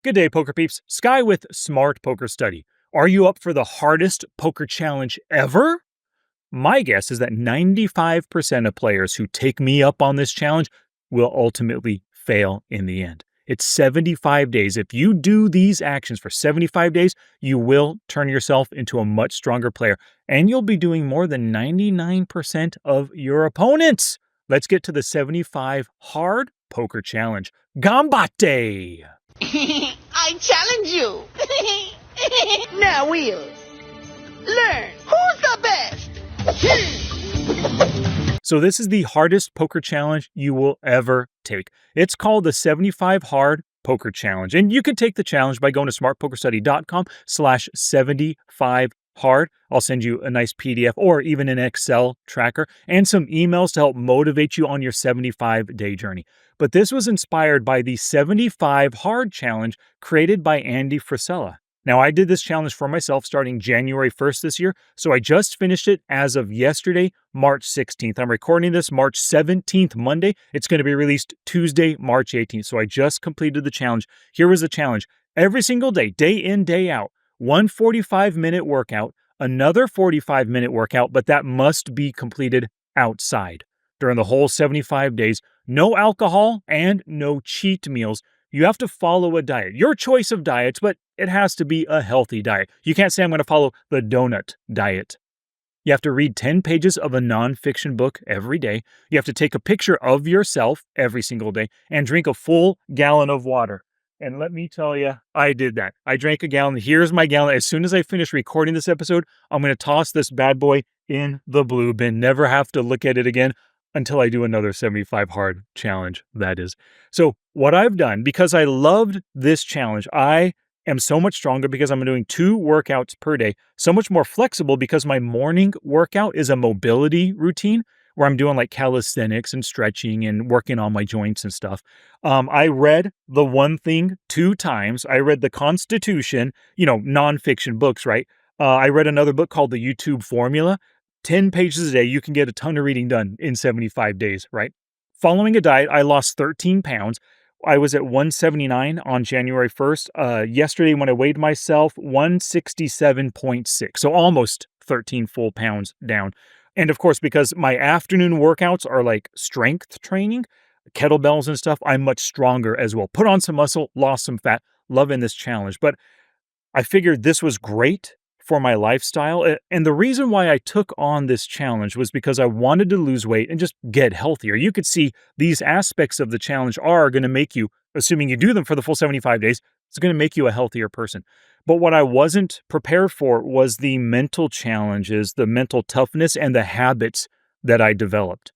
Good day, poker peeps. Sky with Smart Poker Study. Are you up for the hardest poker challenge ever? My guess is that 95% of players who take me up on this challenge will ultimately fail in the end. It's 75 days. If you do these actions for 75 days, you will turn yourself into a much stronger player, and you'll be doing more than 99% of your opponents. Let's get to the 75 hard poker challenge. Gambate! I challenge you. Now, Wheels, learn who's the best. So this is the hardest poker challenge you will ever take. It's called the 75 Hard Poker Challenge. And you can take the challenge by going to smartpokerstudy.com/75hard. I'll send you a nice PDF or even an Excel tracker and some emails to help motivate you on your 75-day journey. But this was inspired by the 75 Hard Challenge created by Andy Frisella. Now, I did this challenge for myself starting January 1st this year, so I just finished it as of yesterday, March 16th. I'm recording this March 17th, Monday. It's going to be released Tuesday, March 18th, so I just completed the challenge. Here was the challenge. Every single day, day in, day out, one 45-minute workout, another 45-minute workout, but that must be completed outside. During the whole 75 days, no alcohol and no cheat meals. You have to follow a diet, your choice of diets, but it has to be a healthy diet. You can't say I'm going to follow the donut diet. You have to read 10 pages of a nonfiction book every day. You have to take a picture of yourself every single day and drink a full gallon of water. And let me tell you, I did that. I drank a gallon. Here's my gallon. As soon as I finish recording this episode, I'm going to toss this bad boy in the blue bin. Never have to look at it again. Until I do another 75 hard challenge, that is. So what I've done, because I loved this challenge, I am so much stronger because I'm doing 2 workouts per day, so much more flexible because my morning workout is a mobility routine where I'm doing like calisthenics and stretching and working on my joints and stuff. I read The One Thing 2 times. I read The Constitution, nonfiction books, right? I read another book called The YouTube Formula. 10 pages a day, you can get a ton of reading done in 75 days, right? Following a diet, I lost 13 pounds. I was at 179 on January 1st. Yesterday, when I weighed myself, 167.6. So almost 13 full pounds down. And of course, because my afternoon workouts are like strength training, kettlebells and stuff, I'm much stronger as well. Put on some muscle, lost some fat, loving this challenge. But I figured this was great for my lifestyle. And the reason why I took on this challenge was because I wanted to lose weight and just get healthier. You could see these aspects of the challenge are going to make you, assuming you do them for the full 75 days, it's going to make you a healthier person. But what I wasn't prepared for was the mental challenges, the mental toughness, and the habits that I developed.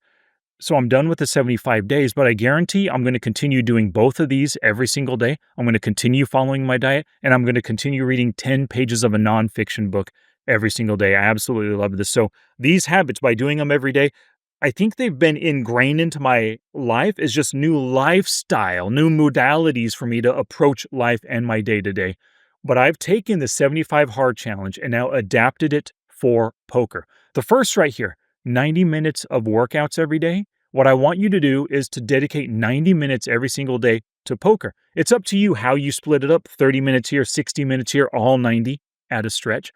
So I'm done with the 75 days, but I guarantee I'm going to continue doing both of these every single day. I'm going to continue following my diet, and I'm going to continue reading 10 pages of a nonfiction book every single day. I absolutely love this. So these habits, by doing them every day, I think they've been ingrained into my life as just new lifestyle, new modalities for me to approach life and my day-to-day. But I've taken the 75 Hard Challenge and now adapted it for poker. The first right here, 90 minutes of workouts every day. What I want you to do is to dedicate 90 minutes every single day to poker. It's up to you how you split it up, 30 minutes here, 60 minutes here, all 90 at a stretch.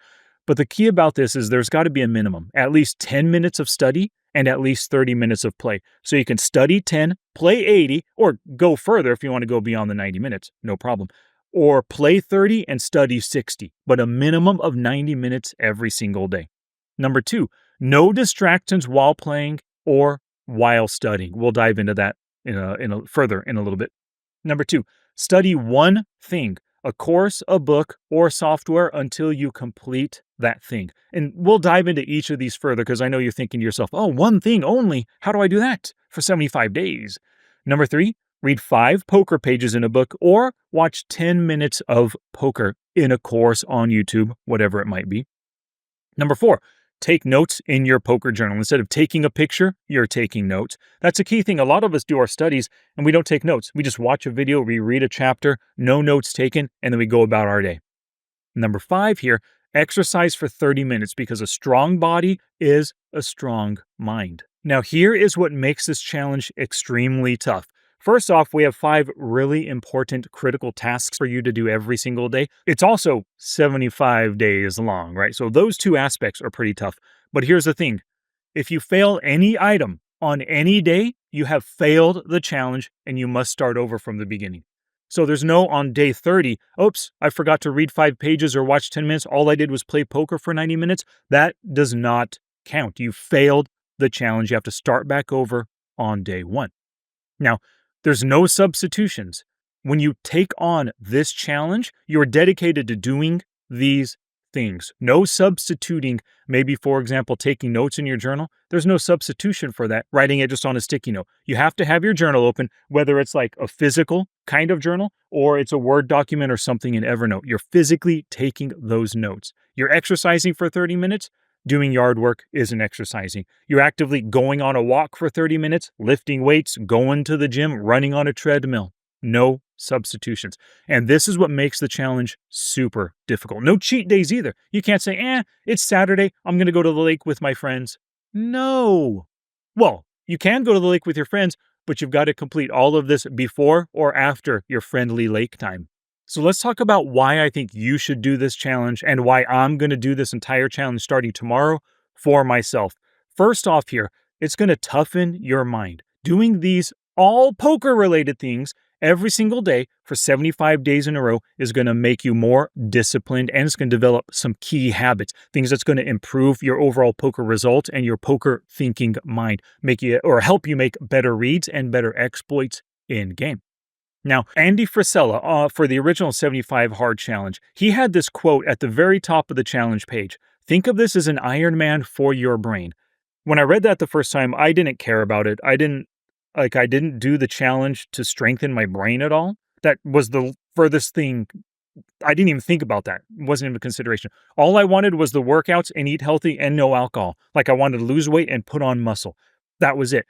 But the key about this is there's got to be a minimum, at least 10 minutes of study and at least 30 minutes of play. So you can study 10, play 80, or go further if you want to go beyond the 90 minutes, no problem. Or play 30 and study 60, but a minimum of 90 minutes every single day. Number 2, no distractions while playing or while studying. We'll dive into that further in a little bit. Number 2, study one thing, a course, a book, or software until you complete that thing. And we'll dive into each of these further because I know you're thinking to yourself, oh, one thing only. How do I do that for 75 days? Number 3, read 5 poker pages in a book or watch 10 minutes of poker in a course on YouTube, whatever it might be. Number 4, take notes in your poker journal. Instead of taking a picture, you're taking notes. That's a key thing. A lot of us do our studies and we don't take notes. We just watch a video, we read a chapter, no notes taken, and then we go about our day. Number 5 here, exercise for 30 minutes because a strong body is a strong mind. Now, here is what makes this challenge extremely tough. First off, we have 5 really important critical tasks for you to do every single day. It's also 75 days long, right? So those 2 aspects are pretty tough. But here's the thing. If you fail any item on any day, you have failed the challenge and you must start over from the beginning. So there's no on day 30, oops, I forgot to read 5 pages or watch 10 minutes. All I did was play poker for 90 minutes. That does not count. You failed the challenge. You have to start back over on day 1. Now, there's no substitutions. When you take on this challenge, you're dedicated to doing these things. No substituting, maybe, for example, taking notes in your journal. There's no substitution for that, writing it just on a sticky note. You have to have your journal open, whether it's like a physical kind of journal or it's a Word document or something in Evernote. You're physically taking those notes. You're exercising for 30 minutes. Doing yard work isn't exercising. You're actively going on a walk for 30 minutes, lifting weights, going to the gym, running on a treadmill. No substitutions. And this is what makes the challenge super difficult. No cheat days either. You can't say, it's Saturday, I'm going to go to the lake with my friends. No. Well, you can go to the lake with your friends, but you've got to complete all of this before or after your friendly lake time. So let's talk about why I think you should do this challenge and why I'm going to do this entire challenge starting tomorrow for myself. First off here, it's going to toughen your mind. Doing these all poker-related things every single day for 75 days in a row is going to make you more disciplined, and it's going to develop some key habits, things that's going to improve your overall poker results and your poker thinking mind, help you make better reads and better exploits in game. Now, Andy Frisella, for the original 75 Hard Challenge, he had this quote at the very top of the challenge page. Think of this as an Iron Man for your brain. When I read that the first time, I didn't care about it. I didn't do the challenge to strengthen my brain at all. That was the furthest thing. I didn't even think about that. It wasn't even a consideration. All I wanted was the workouts and eat healthy and no alcohol. Like I wanted to lose weight and put on muscle. That was it.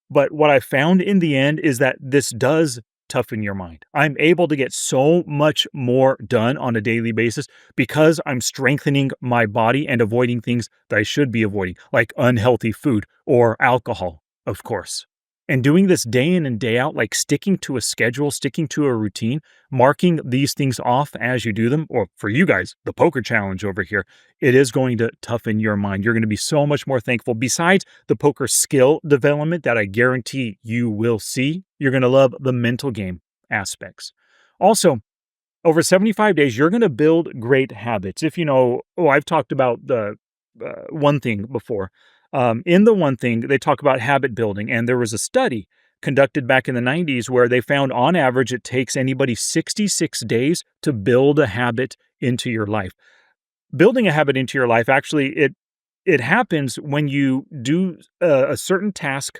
But what I found in the end is that this does toughen your mind. I'm able to get so much more done on a daily basis because I'm strengthening my body and avoiding things that I should be avoiding, like unhealthy food or alcohol, of course. And doing this day in and day out, like sticking to a schedule, sticking to a routine, marking these things off as you do them, or for you guys, the poker challenge over here, it is going to toughen your mind. You're going to be so much more thankful. Besides the poker skill development that I guarantee you will see, you're going to love the mental game aspects. Also, over 75 days, you're going to build great habits. If you know, I've talked about the one thing before. In the one thing, they talk about habit building, and there was a study conducted back in the 90s where they found on average it takes anybody 66 days to build a habit into your life. Building a habit into your life, actually, it happens when you do a certain task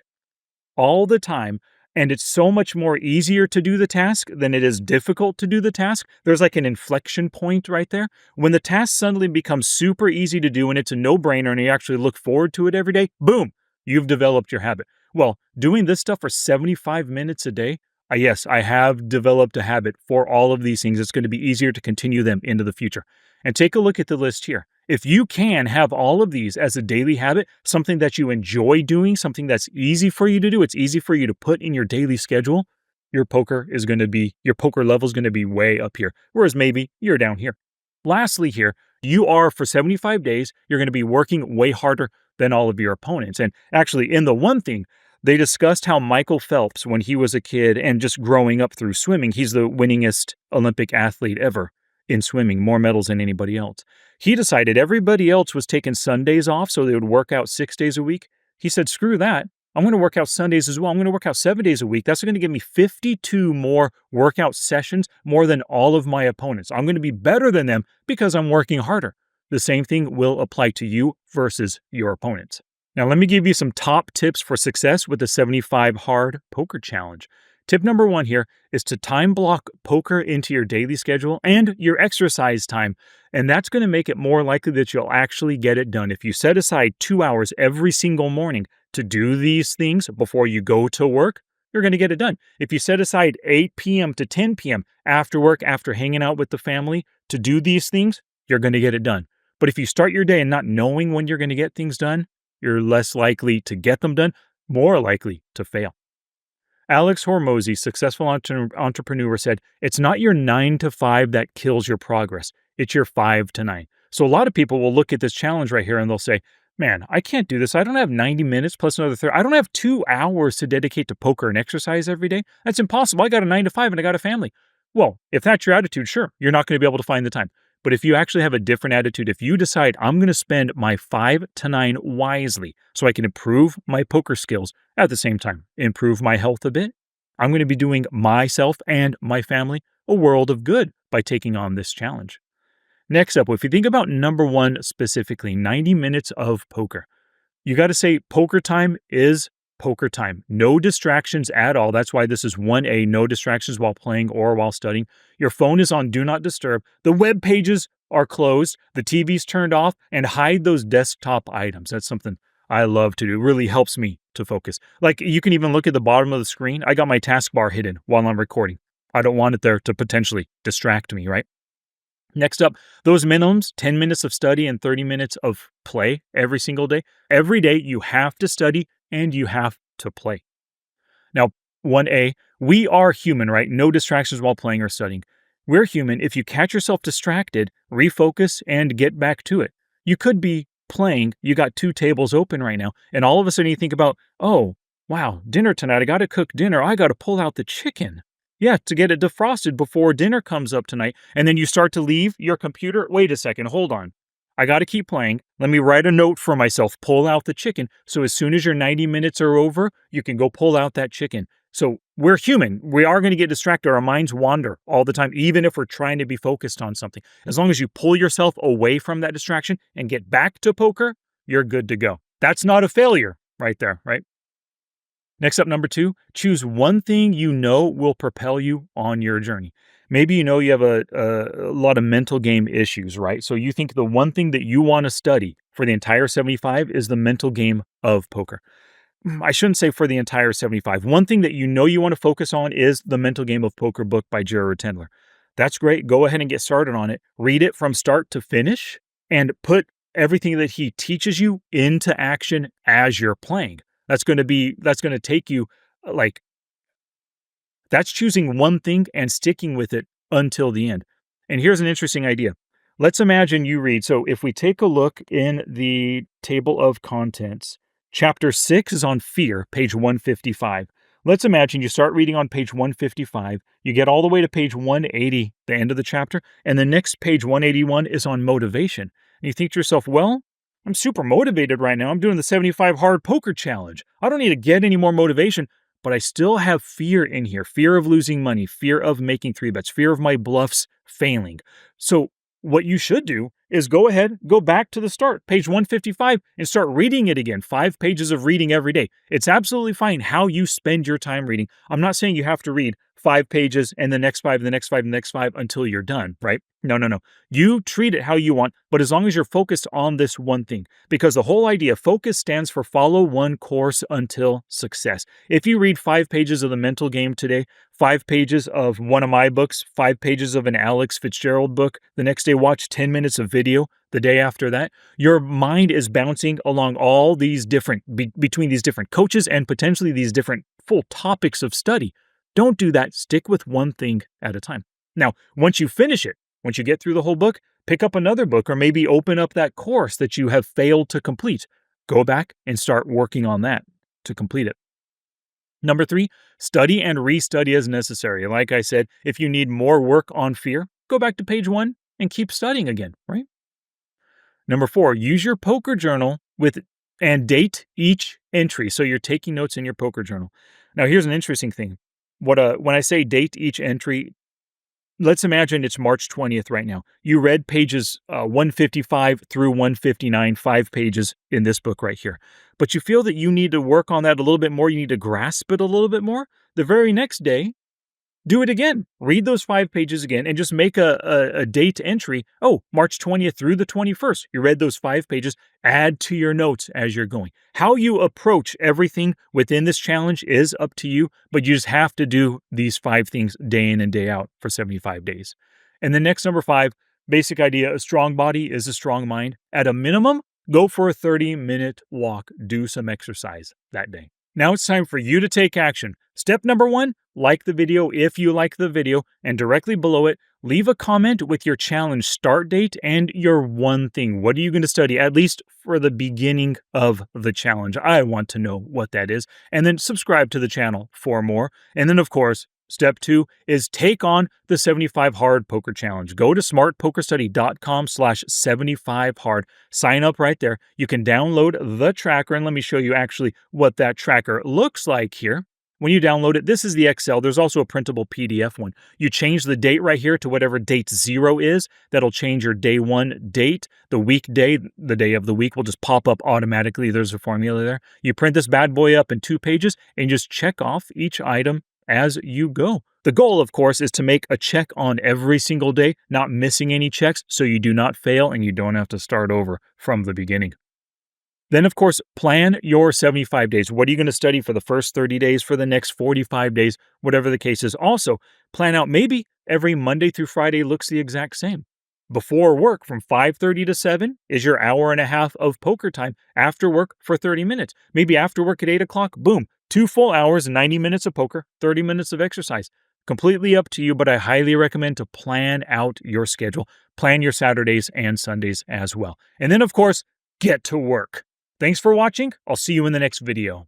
all the time, and it's so much more easier to do the task than it is difficult to do the task. There's like an inflection point right there. When the task suddenly becomes super easy to do and it's a no-brainer and you actually look forward to it every day, boom, you've developed your habit. Well, doing this stuff for 75 minutes a day, yes, I have developed a habit for all of these things. It's going to be easier to continue them into the future. And take a look at the list here. If you can have all of these as a daily habit, something that you enjoy doing, something that's easy for you to do, it's easy for you to put in your daily schedule, your poker level is going to be way up here, whereas maybe you're down here. Lastly here, you are for 75 days, you're going to be working way harder than all of your opponents. And actually, in the one thing, they discussed how Michael Phelps, when he was a kid and just growing up through swimming, he's the winningest Olympic athlete ever in swimming, more medals than anybody else. He decided everybody else was taking Sundays off so they would work out 6 days a week. He said, screw that. I'm going to work out Sundays as well. I'm going to work out 7 days a week. That's going to give me 52 more workout sessions, more than all of my opponents. I'm going to be better than them because I'm working harder. The same thing will apply to you versus your opponents. Now, let me give you some top tips for success with the 75 Hard Poker Challenge. Tip number 1 here is to time block poker into your daily schedule and your exercise time. And that's going to make it more likely that you'll actually get it done. If you set aside 2 hours every single morning to do these things before you go to work, you're going to get it done. If you set aside 8 p.m. to 10 p.m. after work, after hanging out with the family to do these things, you're going to get it done. But if you start your day and not knowing when you're going to get things done, you're less likely to get them done, more likely to fail. Alex Hormozy, successful entrepreneur, said, "It's not your 9 to 5 that kills your progress. It's your 5 to 9." So a lot of people will look at this challenge right here and they'll say, man, I can't do this. I don't have 90 minutes plus another 30. I don't have 2 hours to dedicate to poker and exercise every day. That's impossible. I got a 9 to 5 and I got a family. Well, if that's your attitude, sure, you're not going to be able to find the time. But if you actually have a different attitude, if you decide I'm going to spend my 5 to 9 wisely so I can improve my poker skills at the same time, improve my health a bit, I'm going to be doing myself and my family a world of good by taking on this challenge. Next up, if you think about number one specifically, 90 minutes of poker, you got to say poker time is poker time. No distractions at all. That's why this is 1A, no distractions while playing or while studying. Your phone is on do not disturb. The web pages are closed. The TV's turned off, and hide those desktop items. That's something I love to do. It really helps me to focus. Like you can even look at the bottom of the screen. I got my taskbar hidden while I'm recording. I don't want it there to potentially distract me, right? Next up, those minimums, 10 minutes of study and 30 minutes of play every single day. Every day you have to study and you have to play. Now, 1A, we are human, right? No distractions while playing or studying. We're human. If you catch yourself distracted, refocus and get back to it. You could be playing, you got 2 tables open right now, and all of a sudden you think about, oh, wow, dinner tonight. I got to cook dinner. I got to pull out the chicken. Yeah, to get it defrosted before dinner comes up tonight. And then you start to leave your computer. Wait a second, hold on. I got to keep playing. Let me write a note for myself. Pull out the chicken. So as soon as your 90 minutes are over, you can go pull out that chicken. So we're human. We are going to get distracted. Our minds wander all the time, even if we're trying to be focused on something. As long as you pull yourself away from that distraction and get back to poker, you're good to go. That's not a failure right there, right? Next up, number 2, choose one thing you know will propel you on your journey. Maybe you know you have a lot of mental game issues, right? So you think the one thing that you want to study for the entire 75 is the mental game of poker. I shouldn't say for the entire 75. One thing that you know you want to focus on is the Mental Game of Poker book by Jared Tendler. That's great. Go ahead and get started on it. Read it from start to finish and put everything that he teaches you into action as you're playing. That's going to take you that's choosing one thing and sticking with it until the end. And here's an interesting idea. Let's imagine you read. So if we take a look in the table of contents, chapter 6 is on fear, page 155. Let's imagine you start reading on page 155, you get all the way to page 180, the end of the chapter, and the next page 181 is on motivation. And you think to yourself, well, I'm super motivated right now. I'm doing the 75 hard poker challenge. I don't need to get any more motivation, but I still have fear in here. Fear of losing money, fear of making 3 bets, fear of my bluffs failing. So what you should do is go ahead, go back to the start, page 155, and start reading it again. 5 pages of reading every day. It's absolutely fine how you spend your time reading. I'm not saying you have to read 5 pages and the next 5, the next 5, the next 5 until you're done, right? No. You treat it how you want, but as long as you're focused on this one thing, because the whole idea, focus stands for follow one course until success. If you read 5 pages of the mental game today, 5 pages of one of my books, 5 pages of an Alex Fitzgerald book, the next day watch 10 minutes of video, the day after that, your mind is bouncing along all these different, between these different coaches and potentially these different full topics of study. Don't do that. Stick with one thing at a time. Now, once you finish it, once you get through the whole book, pick up another book or maybe open up that course that you have failed to complete. Go back and start working on that to complete it. Number 3, study and restudy as necessary. Like I said, if you need more work on fear, go back to page 1 and keep studying again, right? Number 4, use your poker journal and date each entry. So you're taking notes in your poker journal. Now, here's an interesting thing. When I say date each entry, let's imagine it's March 20th right now. You read pages 155 through 159, 5 pages in this book right here. But you feel that you need to work on that a little bit more. You need to grasp it a little bit more. The very next day, do it again. Read those 5 pages again and just make a date entry. Oh, March 20th through the 21st. You read those 5 pages. Add to your notes as you're going. How you approach everything within this challenge is up to you, but you just have to do these 5 things day in and day out for 75 days. And the next, number 5, basic idea, a strong body is a strong mind. At a minimum, go for a 30-minute walk. Do some exercise that day. Now it's time for you to take action. Step number 1, like the video if you like the video, and directly below it, leave a comment with your challenge start date and your one thing. What are you going to study, at least for the beginning of the challenge? I want to know what that is. And then subscribe to the channel for more. And then, of course, step 2 is take on the 75 Hard Poker Challenge. Go to smartpokerstudy.com/75hard. Sign up right there. You can download the tracker, and let me show you actually what that tracker looks like here. When you download it, this is the Excel. There's also a printable PDF one. You change the date right here to whatever date 0 is. That'll change your day 1 date. The weekday, the day of the week, will just pop up automatically. There's a formula there. You print this bad boy up in 2 pages and just check off each item as you go. The goal, of course, is to make a check on every single day, not missing any checks, so you do not fail and you don't have to start over from the beginning. Then, of course, plan your 75 days. What are you going to study for the first 30 days, for the next 45 days, whatever the case is. Also, plan out maybe every Monday through Friday looks the exact same. Before work from 5:30 to 7 is your hour and a half of poker time. After work for 30 minutes. Maybe after work at 8 o'clock, boom, 2 full hours, 90 minutes of poker, 30 minutes of exercise. Completely up to you, but I highly recommend to plan out your schedule. Plan your Saturdays and Sundays as well. And then, of course, get to work. Thanks for watching. I'll see you in the next video.